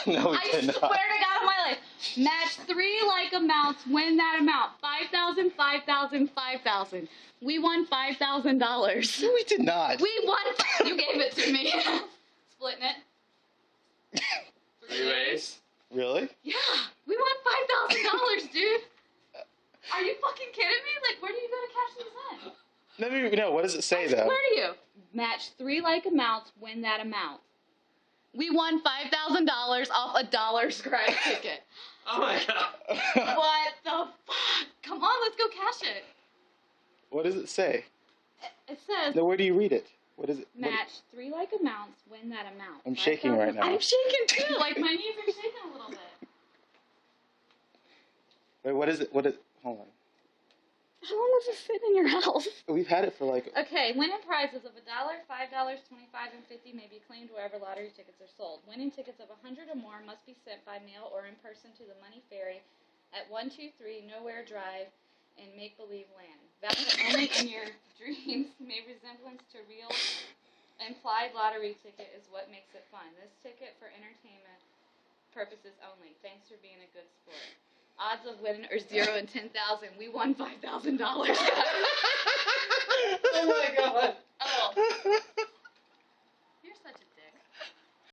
No, we I did swear to not. God on my life. Match 3 like amounts, win that amount. 5,000, 5,000, 5,000. We won $5,000. No, we did not. We won. You gave it to me. Splitting it. 3 ways. Really? Yeah, we won $5,000, dude. Are you fucking kidding me? Like, where do you go to cash these in? No, what does it say, I though? swear to you. Match 3 like amounts, win that amount. We won $5,000 off a $1 scratch ticket. Oh my god. What the fuck? Come on, let's go cash it. What does it say? It says, No, where do you read it? What is it? match 3 like amounts, win that amount. I'm shaking right now. I'm shaking too. Like, my knees are shaking a little bit. Wait, what is it? Hold on. How long was it sitting in your house? We've had it for like... Okay, winning prizes of $1, $5, $25, and $50 may be claimed wherever lottery tickets are sold. Winning tickets of 100 or more must be sent by mail or in person to the Money Ferry at 123 Nowhere Drive in Make Believe Land. Valid only in your dreams. May resemblance to real implied lottery ticket is what makes it fun. This ticket for entertainment purposes only. Thanks for being a good sport. Odds of winning are 0 in 10,000. We won $5,000. Oh my god. Oh.